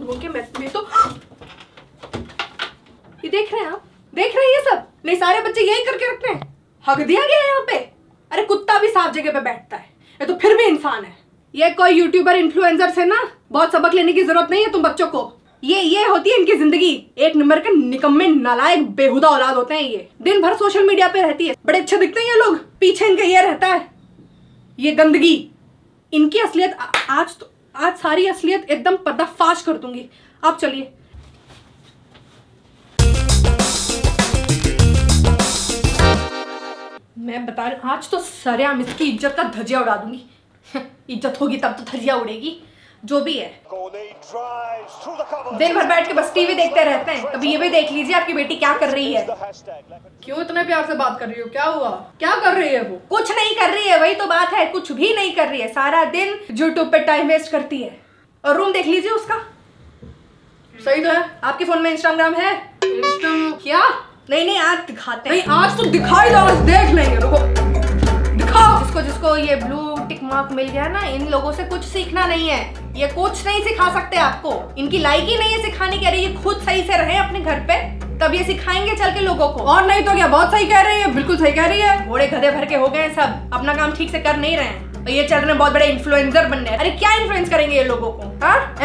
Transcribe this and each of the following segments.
लोगों के मैं तो ये देख रहे हैं आप, देख रहे हैं ये सब? नहीं, सारे बच्चे यही करके रखते हैं। हक दिया गया है यहाँ पे। अरे कुत्ता भी साफ जगह पे बैठता है, ये तो फिर भी इंसान है। ये कोई यूट्यूबर इन्फ्लुएंसर से ना बहुत सबक लेने की जरूरत नहीं है तुम बच्चों को। ये होती है इनकी जिंदगी। एक नंबर के निकम्मे नालायक बेहुदा औलाद होते हैं ये। दिन भर सोशल मीडिया पे रहती है, बड़े अच्छे दिखते हैं ये लोग, पीछे इनका ये रहता है ये गंदगी। इनकी असलियत आज सारी असलियत एकदम पर्दाफाश कर दूंगी। आप चलिए। मैं बता रही, आज तो सरेआम इसकी इज्जत का धजिया उड़ा दूंगी। इज्जत होगी तब तो धजिया उड़ेगी। जो भी है, दिन भर बैठ के बस टीवी देखते रहते हैं। कभी ये भी देख लीजिए आपकी बेटी क्या कर रही है। क्यों इतने प्यार से बात कर रही हो? क्या हुआ? क्या कर रही है वो? कुछ नहीं कर रही है, वही तो बात है, कुछ भी नहीं कर रही है। सारा दिन यूट्यूब पे टाइम वेस्ट करती है। और रूम देख लीजिए उसका। सही तो है। आपके फोन में इंस्टाग्राम है? क्या? नहीं, आज दिखाते हैं। नहीं, आज तो दिखाई दो, आज देख लेंगे। रुको, दिखाओ। जिसको ये ब्लू टिक मार्क मिल गया ना, इन लोगों से कुछ सीखना नहीं है। ये कुछ नहीं सिखा सकते आपको। इनकी लायक ही नहीं है सिखाने की। अरे ये खुद सही से रहे अपने घर पे, तब ये सिखाएंगे चल के लोगों को। और नहीं तो क्या? बहुत सही कह रही है, बिल्कुल सही कह रही है। घोड़े गधे भर के हो गए सब, अपना काम ठीक से कर नहीं रहे हैं। और ये चल रहे हैं बहुत बड़े इन्फ्लुएंसर बनने। अरे क्या इन्फ्लुएंस करेंगे ये लोगों को? हाँ,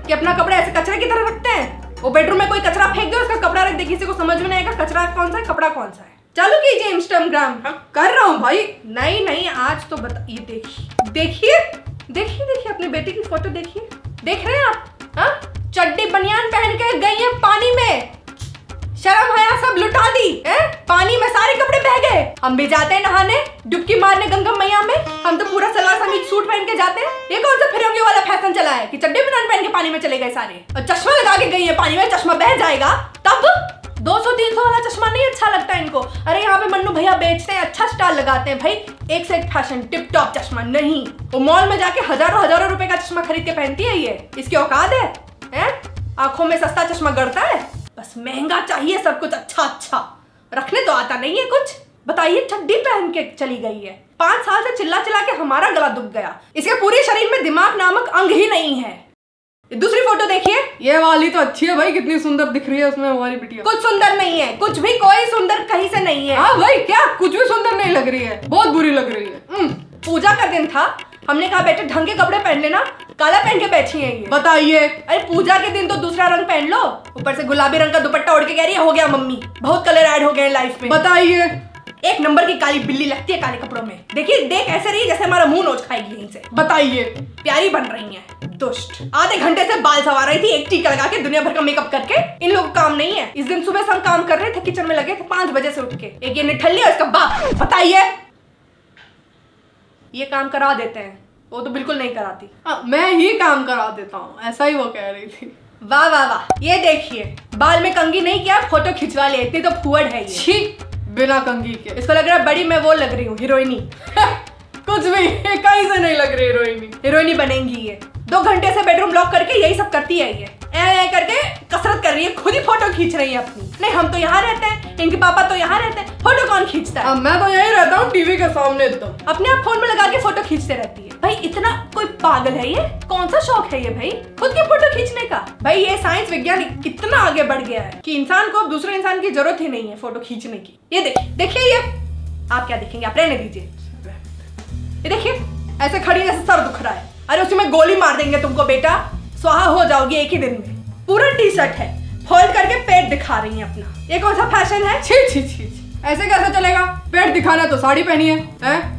कि अपना कपड़ा ऐसे कचरे की तरह रखते हैं। वो बेडरूम में कोई कचरा फेंक दे, उसका कपड़ा रख दे, किसी को समझ में नहीं आएगा कचरा कौन सा है कपड़ा कौन सा है। चालू कीजिए इंस्टाग्राम। कर रहा हूँ भाई। नहीं, आज तो बता। ये देखिए अपनी बेटी की फोटो देखिए। देख रहे हैं आप? हाँ, चड्डी बनियान पहन के गई है पानी में। शर्म हया सब लुटा दी है? पानी में सारे कपड़े बह गए। हम भी जाते हैं नहाने, डुबकी मारने गंगा मैया में। हम तो पूरा सलवार समीज सूट पहन के जाते हैं। ये कौन सा फिरंगी वाला फैशन चला है कि चड्डी बनियान पहन के पानी में चले गए सारे? और चश्मा लगा के गई है पानी में, चश्मा बह जाएगा तब। 200-300 वाला चश्मा नहीं अच्छा लगता इनको। अरे यहाँ पे मन्नू भैया बेचते हैं, अच्छा स्टाइल लगाते हैं भाई, एक से एक फैशन टिप टॉप चश्मा। नहीं, वो मॉल में जाके हजारों रुपए का चश्मा खरीद के पहनती है ये। इसकी औकात है? आंखों में सस्ता चश्मा गड़ता है, बस महंगा चाहिए सब कुछ अच्छा। रखने तो आता नहीं है कुछ। बताइए, चड्डी पहन के चली गई है। 5 साल से चिल्ला के हमारा गला दुख गया। इसके पूरे शरीर में दिमाग नामक अंग ही नहीं है। दूसरी फोटो देखिए। ये वाली तो अच्छी है भाई, कितनी सुंदर दिख रही है उसमें हमारी बिटिया। कुछ सुंदर नहीं है, कुछ भी कोई सुंदर कहीं से नहीं है। हाँ भाई, क्या कुछ भी सुंदर नहीं लग रही है, बहुत बुरी लग रही है। पूजा का दिन था, हमने कहा बेटे ढंग के कपड़े पहन लेना, काला पहन के बैठी है ये। बताइए, अरे पूजा के दिन तो दूसरा रंग पहन लो। ऊपर से गुलाबी रंग का दुपट्टा ओढ़ के कह रही है हो गया मम्मी, बहुत कलर ऐड हो गए लाइफ में। बताइए, एक नंबर की काली बिल्ली लगती है काले कपड़ों में। देखिए, देख ऐसे रही है जैसे हमारा मुंह नोच खाएगी यहीं से। बताइए, प्यारी बन रही है, दुष्ट। आधे घंटे से बाल सवार रही थी, एक टीका लगा के, दुनिया भर का मेकअप करके। इन लोग काम नहीं है। इस दिन सुबह से हम काम कर रहे थे, किचन में लगे थे 5 बजे से उठ के। एक ये निठल्ली और इसका बाप। बताइए, ये काम करा देते हैं, वो तो बिल्कुल नहीं कराती। मैं ही काम करा देता हूँ, ऐसा ही वो कह रही थी। वाह वाह वाह, ये देखिए, बाल में कंघी नहीं किया, फोटो खिंचवा ले, इतनी तो फुअड़ है ये। बिना कंघी के इसको लग रहा है बड़ी मैं वो लग रही हूँ हीरोइनी। कुछ भी, कहीं से नहीं लग रही हीरोइनी बनेंगी ये। 2 घंटे से बेडरूम लॉक करके यही सब करती है ये। ऐ करके कसरत कर रही है, खुद ही फोटो खींच रही है अपनी। नहीं, हम तो यहाँ रहते हैं, इनके पापा तो यहाँ रहते हैं, फोटो कौन खींचता है? मैं तो यही रहता हूँ टीवी के सामने एकदम। अपने आप फोन में लगा के फोटो खींचते रहती है। भाई इतना कोई पागल है ये? कौन सा शौक है ये भाई, खुद की फोटो खींचने का? भाई ये साइंस विज्ञान इतना आगे बढ़ गया है कि इंसान को अब दूसरे इंसान की जरूरत ही नहीं है फोटो खींचने की। ये देखिए, ये आप क्या देखेंगे, आप रहने दीजिए। ये देखिए, ऐसे खड़ी जैसे सर दुख रहा है। अरे उसी में गोली मार देंगे तुमको बेटा, स्वाहा हो जाओगी एक ही दिन में। पूरा टी-शर्ट है, फोल्ड करके पेट दिखा रही है अपना। ये कौन सा फैशन है? छी, ऐसे कैसे चलेगा? पेट दिखाना तो साड़ी पहनी है?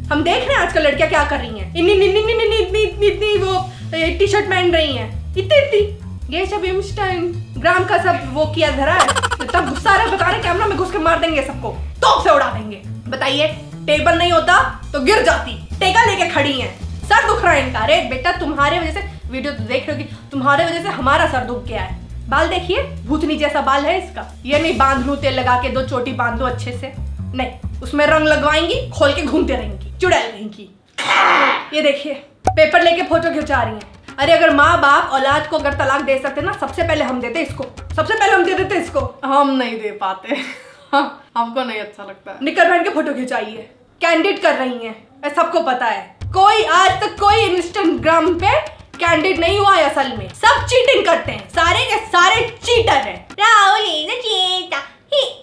हम देख रहे हैं आजकल लड़कियां क्या कर रही हैं। इतनी वो टी-शर्ट पहन रही हैं, इतनी। ये सब इंस्टाग्राम का सब वो किया धरा है। तब गुस्सा आ रहा है, बता रहे कैमरा में घुस के मार देंगे सबको, तोप से उड़ा देंगे। बताइए, टेबल नहीं होता तो गिर जाती, टेका लेके खड़ी हैं, सर दुख रहा है इनका। अरे बेटा, तुम्हारे वजह से, वीडियो तो देख रहे हो कि तुम्हारे वजह से हमारा सर दुख गया है। बाल देखिए, भूतनी जैसा बाल है इसका। ये नहीं बांध लूं तेल लगा के, 2 चोटी बांध दो अच्छे से, नहीं, उसमें रंग लगवाएंगी, खोल के घूमते रहेंगी, चुड़ैल रहेंगी। ये देखिए, पेपर लेके फोटो खिंचा रही हैं। अरे अगर माँ बाप औलाद को अगर तलाक दे सकते ना, सबसे पहले हम देते इसको, सबसे पहले हम दे देते इसको। हम नहीं दे पाते। हमको नहीं अच्छा लगता। निकर पहन के फोटो खिंचाइए, कैंडिड कर रही हैं, सबको पता है। कोई आज तक कोई इंस्टाग्राम पे कैंडिड नहीं हुआ है असल में, सब चीटिंग करते हैं, सारे के सारे चीटर हैं। राहुल इज अ चीटर,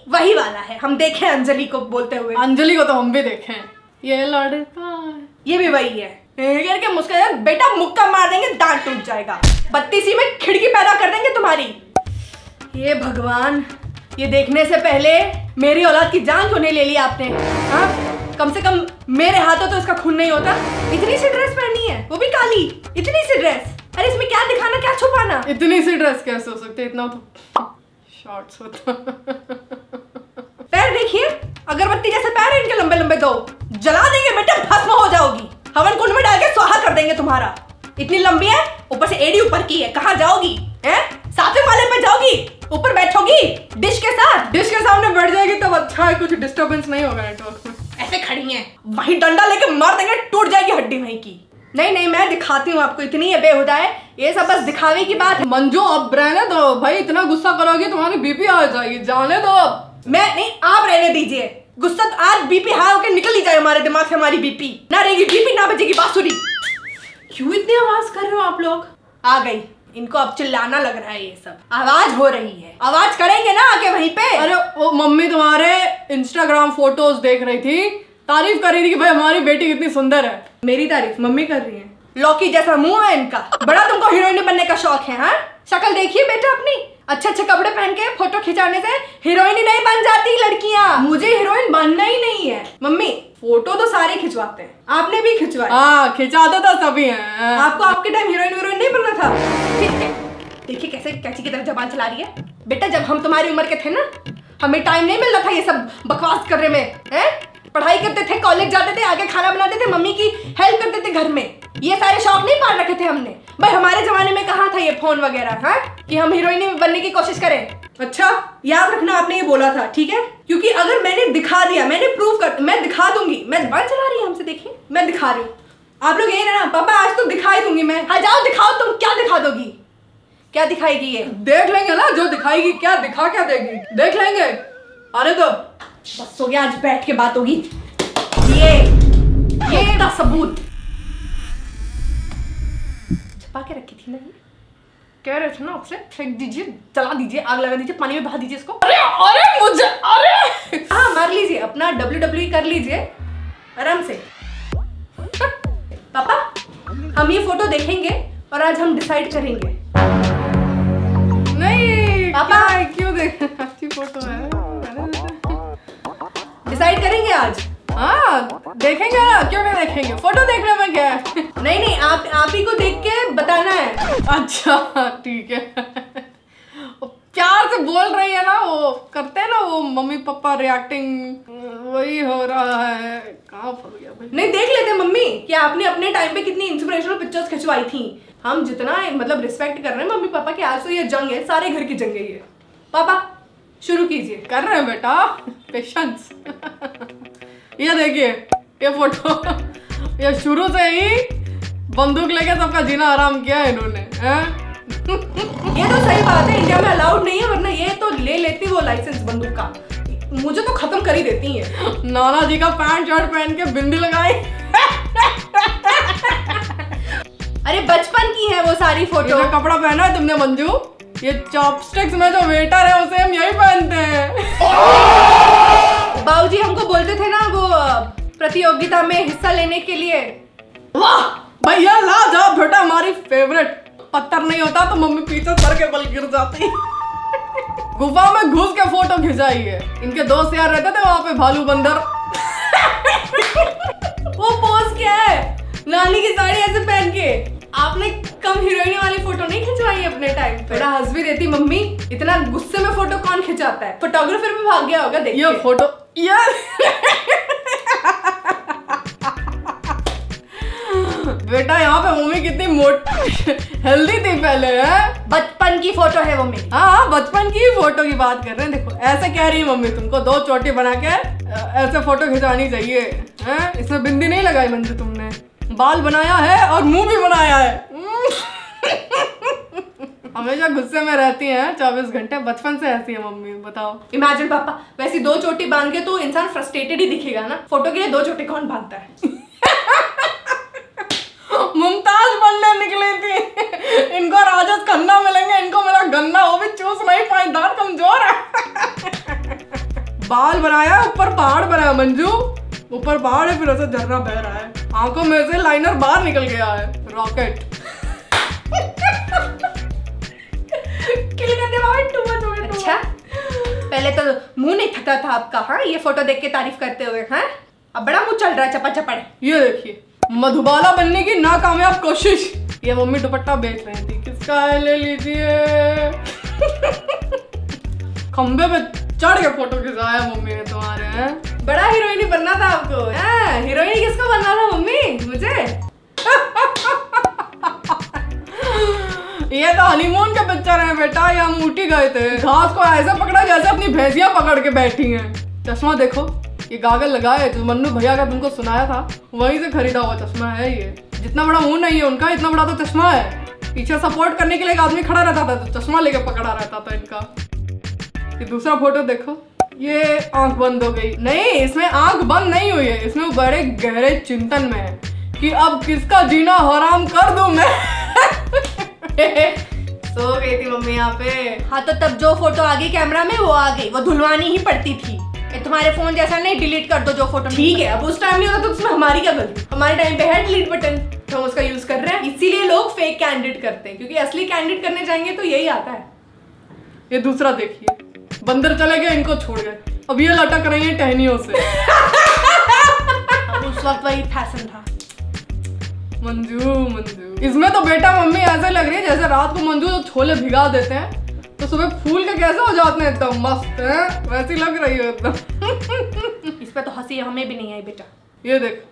वही वाला है। हम देखे अंजलि को बोलते हुए, अंजलि को तो हम भी देखे हैं। ये लड़का, ये भी वही है करके मुस्कुराया, बेटा मुक्का मार देंगे, दांत टूट जाएगा, 32 में खिड़की पैदा कर देंगे तुम्हारी। ये भगवान, ये देखने से पहले मेरी औलाद की जान क्यों नहीं ले ली आपने? हाँ, कम से कम मेरे हाथों तो इसका खून नहीं होता। इतनी सी ड्रेस पहनी है, वो भी काली, इतनी सी ड्रेस। अरे इसमें क्या दिखाना, क्या छुपाना? इतनी सी ड्रेस कैसे हो सकती है? इतना तो शॉर्ट्स होता। पैर देखिए, अगरबत्ती जैसे पैर है इनके लंबे लंबे, दो जला देंगे बेटा, भस्म हो जाओगी, हवन कुंड में डाल के स्वाहा कर देंगे तुम्हारा। इतनी लंबी है, ऊपर से एड़ी ऊपर की है, कहाँ जाओगी? हैं? 7वें माले पे जाओगी, ऊपर बैठोगी डिश के साथ? डिश के सामने बैठ जाएगी तब अच्छा है, कुछ डिस्टर्बेंस नहीं होगा नेटवर्क में। ऐसे खड़ी हैं, वहीं डंडा लेके मार देंगे, टूट जाएगी हड्डी वहीं की। नहीं नहीं, मैं दिखाती हूँ आपको, इतनी है बेहुदा है, ये सब बस दिखावे की बात है। मंजू अब रहने दो भाई, इतना गुस्सा करोगे तुम्हारी बीपी आ जाएगी, जाने दो अब। मैं नहीं, आप रहने दीजिए, गुस्सा आज बीपी हाई होकर निकल ही जाए हमारे दिमाग से, हमारी बीपी ना रहेगी, बीपी ना बजेगी बांसुरी। क्यों इतनी आवाज कर रहे हो आप लोग? आ गई, इनको अब चिल्लाना लग रहा है, ये सब आवाज हो रही है, आवाज करेंगे ना आके वहीं पे। अरे वो मम्मी तुम्हारे इंस्टाग्राम फोटोज देख रही थी, तारीफ कर रही थी कि भाई हमारी बेटी कितनी सुंदर है। मेरी तारीफ मम्मी कर रही है? लौकी जैसा मुंह है इनका, बड़ा तुमको हीरोइन बनने का शौक है? हाँ, शक्ल देखिए बेटा अपनी, अच्छे अच्छे कपड़े पहन के फोटो खिंचाने से हीरोइन ही नहीं बन जाती लड़कियां। मुझे हीरोइन बनना ही नहीं है। मम्मी फोटो तो सारे खिंचवाते हैं, आपने भी खिंचवाया? हाँ, खिंचाते तो सभी हैं। आपको आपके टाइम हीरोइन नहीं बनना था? देखिए कैसे कैची की तरफ जबान चला रही है। बेटा जब हम तुम्हारी उम्र के थे ना, हमें टाइम नहीं मिल रहा था ये सब बकवास करने में, है? पढ़ाई करते थे, कॉलेज जाते थे, आगे खाना बनाते थे, मम्मी की हेल्प करते थे घर में, ये सारे शौक नहीं पाल रखे थे हमने। भाई हमारे जमाने में कहाँ था ये फोन वगैरह, हाँ, कि हम हीरोइन बनने की कोशिश करें। अच्छा याद रखना, आपने ये बोला था, ठीक है? क्योंकि अगर मैंने दिखा दिया, मैंने प्रूव कर, मैं दिखा दूंगी। मैं जबान चला रही है हमसे, देखिए मैं दिखा रही हूँ। आप लोग यही ना, पापा आज तो दिखाई दूंगी मैं। हाँ जाओ दिखाओ, तुम क्या दिखा दोगी? क्या दिखाएगी ये? देख लेंगे ना जो दिखाएगी, क्या दिखा क्या देगी, देख लेंगे, आने दो। बस हो गया, आज बैठ के बात होगी। ये था सबूत, छुपा के रखी थी ना, कह रहे थे ना आपसे, फेंक दीजिए, जला दीजिए, आग लगा दीजिए, पानी में बहा दीजिए इसको। अरे अरे मुझे, अरे हाँ मार लीजिए, अपना WWE कर लीजिए आराम से। पापा हम ये फोटो देखेंगे और आज हम डिसाइड करेंगे। नहीं पापा क्यों देख, अच्छी फोटो है, डिसाइड करेंगे आज। हाँ देखेंगे ना, क्यों नहीं देखेंगे, फोटो देखने में क्या है? नहीं नहीं, आप ही को देख के बताना है। अच्छा ठीक है। प्यार से बोल रही है ना, वो करते हैं ना वो मम्मी पापा रिएक्टिंग, वही हो रहा है। कहाँ फंस गया भाई? नहीं देख लेते मम्मी कि आपने अपने टाइम पे कितनी इंस्पिरेशनल पिक्चर्स खिंचवाई थी। हम जितना मतलब रिस्पेक्ट कर रहे हैं मम्मी पापा की, आज तो ये जंग है, सारे घर की जंग है ये। पापा शुरू कीजिए। कर रहे हैं बेटा, पेशेंस। ये देखिए ये फोटो, ये शुरू से ही बंदूक लेके सबका जीना आराम किया है इन्होंने। ये तो सही बात है, इंडिया में अलाउड नहीं है, वरना ये तो ले लेती वो लाइसेंस बंदूक का, मुझे तो खत्म कर ही देती है। नाना जी का पैंट शर्ट पहन के बिंदी लगाई। अरे बचपन की है वो सारी फोटो। जो कपड़ा पहना है तुमने मंजू, ये चॉपस्टिक्स में जो वेटर है उसे हम यही पहनते हैं। बाबूजी हमको बोलते थे ना वो प्रतियोगिता में हिस्सा लेने के लिए। वाह भैया लाजवाब बेटा, हमारी फेवरेट। पत्थर नहीं होता तो मम्मी पीछे सर के बल गिर जाती। गुफा में घुस के फोटो खिंचाई है। इनके दोस्त यार रहते थे वहां पे, भालू बंदर। वो पोज क्या है, नानी की साड़ी ऐसे पहन के। आपने कम हीरोइन वाली फोटो नहीं खिंचवाई अपने टाइम पे? थोड़ा हंस भी देती मम्मी, इतना गुस्से में फोटो कौन खिंचाता है? फोटोग्राफर भी भाग गया होगा। देखिए ये फोटो, यार बेटा यहाँ पे मम्मी कितनी मोटी हेल्दी थी पहले है। बचपन की फोटो है मम्मी। हाँ बचपन की फोटो की बात कर रहे हैं। देखो ऐसे कह रही है मम्मी, तुमको 2 चोटी बना के ऐसे फोटो खिंचानी चाहिए है। इसमें बिंदी नहीं लगाई मंजू तुमने, बाल बनाया है और मुंह भी बनाया है। हमेशा गुस्से में रहती हैं 24 घंटे, बचपन से ऐसी है मम्मी। बताओ, इमेजिन पापा वैसी 2 चोटी बांध के तो इंसान फ्रस्ट्रेटेड ही दिखेगा ना। फोटो के लिए 2 चोटी कौन बांधता है? मुमताज बनने निकली थी। इनको राजेश खन्ना मिलेंगे, इनको मिला गन्ना, वो भी चूस नहीं पाए, दांत कमजोर है। बाल बनाया, ऊपर पहाड़ बनाया मंजू, ऊपर पहाड़ है, फिर ऐसे झरना बह रहा है, आंखों में से लाइनर बाहर निकल गया है, रॉकेट। किल कर दिया भाई, टू मच हो गया। अच्छा, पहले तो मुंह नहीं थका था आपका, हाँ, ये फोटो देख के तारीफ करते हुए, हाँ, अब बड़ा मुंह चल रहा है चपड़ चपड़। ये देखिए मधुबाला बनने की नाकामयाब कोशिश। ये मम्मी दुपट्टा बेच रही थी, किसका है ले लीजिए। खंबे पे चढ़ के फोटो खिंचाया मम्मी ने तुम्हारे, हैं? बड़ा हीरोइनी बनना था आपको, हैं? हीरोइनी किसको बनना था मम्मी? मुझे। ये तो हनीमून के पिक्चर है बेटा, ये हम ऊटी गए थे, घास को ऐसे पकड़ा जैसे अपनी भैंसियां पकड़ के बैठी हैं। चश्मा देखो, ये गागल लगाए जो मन्नू भैया का तुमको सुनाया था, वहीं से खरीदा हुआ चश्मा है ये। जितना बड़ा मुंह नहीं है उनका, इतना बड़ा तो चश्मा है। पीछे सपोर्ट करने के लिए एक आदमी खड़ा रहता था तो चश्मा लेके पकड़ा रहता था इनका। ये दूसरा फोटो देखो, ये आंख बंद हो गई। नहीं, इसमें आंख बंद नहीं हुई है, इसमें बड़े गहरे चिंतन में है कि अब किसका जीना हराम कर दूं मैं। सो गई थी मम्मी यहाँ पे। हाँ तो तब जो फोटो आ गई कैमरा में वो आ गई, वो धुलवानी ही पड़ती थी। ये तुम्हारे फोन जैसा नहीं, डिलीट कर दो जो फोटो। ठीक है, अब उस टाइम नहीं होता तो उसमें हमारी क्या गलती? हमारे टाइम पे है डिलीट बटन, तो हम उसका यूज कर रहे हैं। इसीलिए लोग फेक कैंडिडेट करते हैं, क्योंकि असली कैंडिडेट करने जाएंगे तो यही आता है। ये दूसरा देखिए, बंदर चले गए, इनको छोड़ गए, अब ये लटक रही है टहनियों से। अब उस वक्त वही फैशन था। मंजू मंजू, इसमें तो बेटा मम्मी ऐसे लग रही है जैसे रात को मंजू जो छोले भिगा देते हैं तो सुबह फूल के कैसे हो जाते हैं, एकदम मस्त है, वैसी लग रही है एकदम। इस पे तो हंसी हमें भी नहीं आई बेटा। ये देख,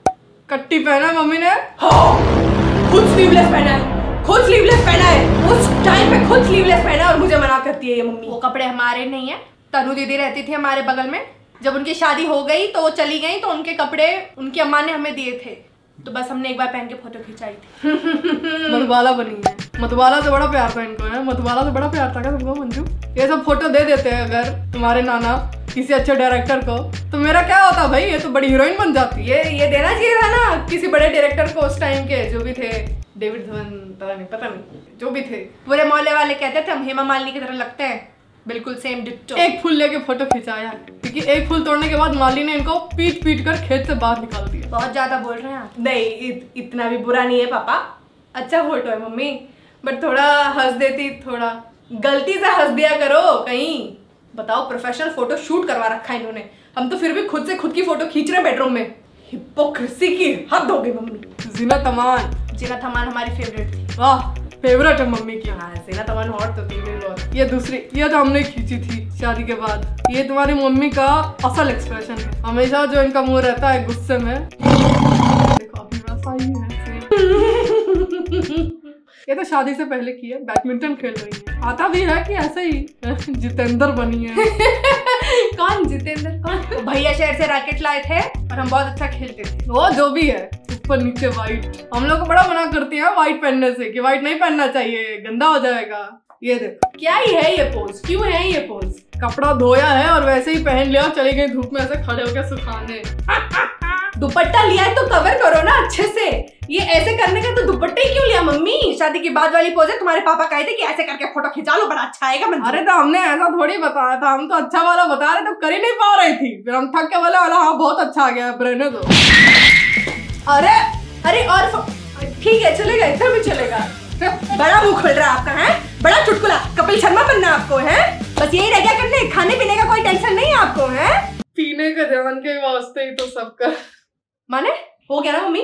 कट्टी पहना है मम्मी ने, हाँ, खुद स्लीवलेस पहना है, खुद स्लीवलेस पहना है, उस टाइम पे खुद स्लीवलेस पहना है और मुझे मना करती है ये मम्मी। वो कपड़े हमारे नहीं है, तनु दीदी रहती थी हमारे बगल में, जब उनकी शादी हो गई तो वो चली गई तो उनके कपड़े उनकी अम्मा ने हमें दिए थे, तो बस हमने एक बार पहन के फोटो खिंचाई थी। मधुबाला बनी है, मधुबाला से बड़ा प्यार था इनको, है मधुबाला से बड़ा प्यार था क्या तुमको मंजू? ये सब फोटो दे देते हैं अगर तुम्हारे नाना किसी अच्छे डायरेक्टर को, तो मेरा क्या होता भाई, ये तो बड़ी हीरोइन बन जाती। ये देना चाहिए था ना किसी बड़े डायरेक्टर को उस टाइम के, जो भी थे, डेविड धवन, पता नहीं जो भी थे। पूरे मोहल्ले वाले कहते थे हम हेमा मालिनी की तरह लगते हैं, बिल्कुल सेम डिट्टो। एक फूल लेके फोटो खिंचाया, क्योंकि एक फूल तोड़ने के बाद माली ने इनको पीट पीट कर खेत से बाहर निकाल दिया। बहुत ज्यादा बोल रहे हैं आप। नहीं, इतना भी बुरा नहीं है पापा, अच्छा फोटो है मम्मी, बट थोड़ा हंस देती, थोड़ा गलती से हंस दिया करो कहीं। बताओ, प्रोफेशनल फोटो शूट करवा रखा है इन्होंने, हम तो फिर भी खुद से खुद की फोटो खींच रहे हैं बेडरूम में। हिपोक्रेसी की हद हो गई मम्मी। जीनत अमान हमारी फेवरेट थी। वाह, फेवरेट है मम्मी की। हाँ, जीनत अमान हॉट तो थी बहुत। ये दूसरी, ये तो हमने खींची थी शादी के बाद। ये तुम्हारी मम्मी का असल एक्सप्रेशन है, हमेशा जो इनका मुंह रहता है गुस्से में, देखो अभी वैसा ही है। ये तो शादी से पहले की है, बैडमिंटन खेल रही है। आता भी है कि ऐसे ही जितेंद्र बनी है। कौन जितेंद्र? कौन? भैया शहर से रैकेट लाए थे और हम बहुत अच्छा खेलते थे। वो जो भी है, ऊपर नीचे व्हाइट। हम लोग को बड़ा मना करती है व्हाइट पहनने से, कि व्हाइट नहीं पहनना चाहिए, गंदा हो जाएगा। ये देखो, क्या ही है ये पोज, क्यों है ये पोज? कपड़ा धोया है और वैसे ही पहन लिया, चली गई धूप में ऐसे खड़े होकर सुखाने। दुपट्टा लिया है तो कवर करो ना अच्छे से, ये ऐसे करने का तो दुपट्टे ही क्यों लिया मम्मी? शादी की बाद वाली पोज है, तुम्हारे पापा कहे थे कि ऐसे करके फोटो खिंचा लो, बड़ा अच्छा आएगा। अरे तो हमने ऐसा थोड़ी बताया था, हम तो अच्छा वाला बता रहे, तो कर ही नहीं पा रही थी, फिर हम थक के बोले वाला हाँ बहुत अच्छा आ गया, रहने दो। अरे और ठीक है चलेगा, इतना भी चलेगा। बड़ा मुंह खुल रहा है आपका, है बड़ा चुटकुला, कपिल शर्मा बनना आपको है, बस यही रह गया करने, खाने पीने का कोई टेंशन नहीं है आपको, है पीने का ध्यान के वास्ते ही तो सबका। माने हो गया ना मम्मी,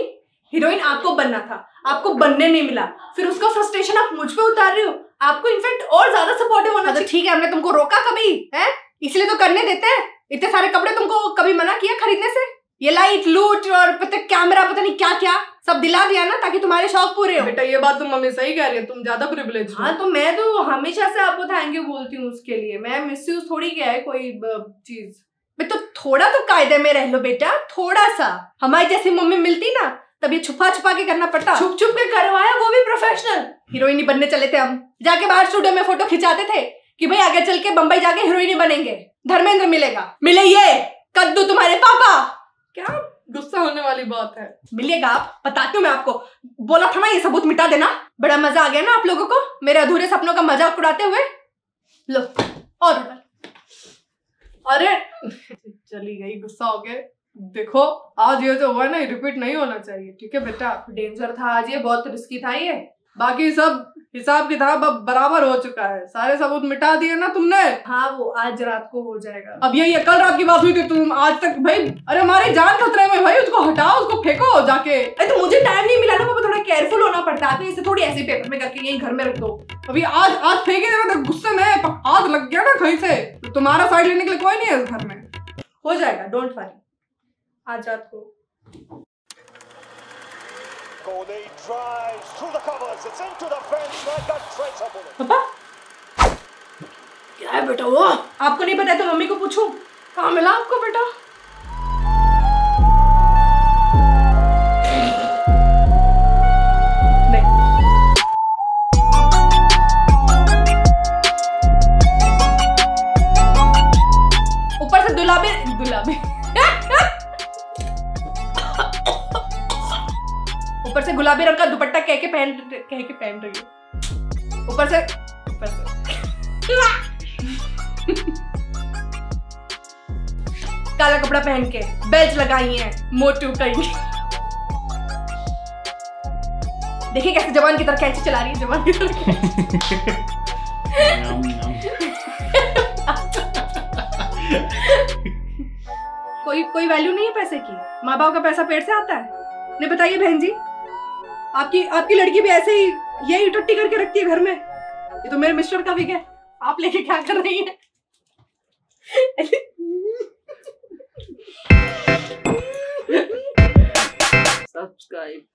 हीरोइन आपको बनना था, आपको बनने नहीं मिला, फिर उसका फ्रस्ट्रेशन आप मुझ पे उतार रहे हो। आपको इनफैक्ट और ज्यादा सपोर्टिव होना चाहिए। ठीक है, हमने तुमको रोका कभी, है इसलिए तो करने देते हैं। इतने सारे कपड़े तुमको कभी मना किया खरीदने से? ये लाइट लूट और पता कैमरा पता नहीं क्या क्या सब दिला दिया ना, ताकि तुम्हारे शौक पूरे हो। बेटा ये बात तुम मम्मी सही कह रही है, तुम ज्यादा प्रिविलेज हो। हाँ तो मैं तो हमेशा से आपको थैंक यू बोलती हूँ उसके लिए, मैं मिसयूज थोड़ी किया है कोई चीज। तो थोड़ा तो कायदे में रह लो बेटा, थोड़ा सा। हमारी जैसी मम्मी मिलती ना, तब ये छुपा छुपा के करना पड़ता, छुप छुप के करवाया, वो भी प्रोफेशनल। हीरोइनी बनने चले थे हम, जाके बाहर स्टूडियो में फोटो खिंचाते थे कि भाई आगे चल के बंबई जाके हीरोइनी बनेंगे, धर्मेंद्र मिलेगा, मिले ये कद्दू तुम्हारे पापा। क्या गुस्सा होने वाली बात है। मिलेगा आप, बताती हूँ मैं आपको। बोला था ना ये सबूत मिटा देना। बड़ा मजा आ गया ना आप लोगों को मेरे अधूरे सपनों का मजाक उड़ाते हुए। लो और उड़ा। अरे चली गई, गुस्सा हो गए। देखो आज ये जो हुआ ना, ये रिपीट नहीं होना चाहिए, ठीक है बेटा? डेंजर था आज, ये बहुत रिस्की था ये। बाकी सब हिसाब किताब अब बराबर हो चुका है, सारे सबूत मिटा दिए ना तुमने। हाँ वो आज रात को हो जाएगा। अब ये कल रात की बात हुई थी, तुम आज तक भाई। अरे हमारी जान खतरे में भाई, उसको हटाओ, उसको फेंको जाके। अरे तो मुझे टाइम नहीं मिला ना, मुझे थोड़ा केयरफुल होना पड़ता है। इसे थोड़ी ऐसे पेपर में करके यहीं घर में रख दो। अभी आज फेंके देना, तो गुस्से में आग लग गया ना कहीं से, तो तुम्हारा साइड लेने के लिए कोई नहीं है इस घर में। हो जाएगा, डोंट वरी। आज रात को पापा क्या है बेटा? वो आपको नहीं पता है तो मम्मी को पूछूं। कहाँ मिला आपको बेटा? नहीं। ऊपर से गुलाबी ऊपर से गुलाबी रंग का दुपट्टा कह के पहन रही है। ऊपर से काला कपड़ा पहन के, बेल्ट लगाई है, मोटू कहीं। देखिए कैसे जवान की तरह कैंची चला रही है, जवान की तरह। कोई वैल्यू नहीं है पैसे की। माँ बाप का पैसा पेट से आता है। नहीं बताइए बहन जी, आपकी लड़की भी ऐसे ही यही टट्टी करके रखती है घर में। ये तो मेरे मिस्टर का भी है। आप लेके क्या कर रही हैं? सब्सक्राइब।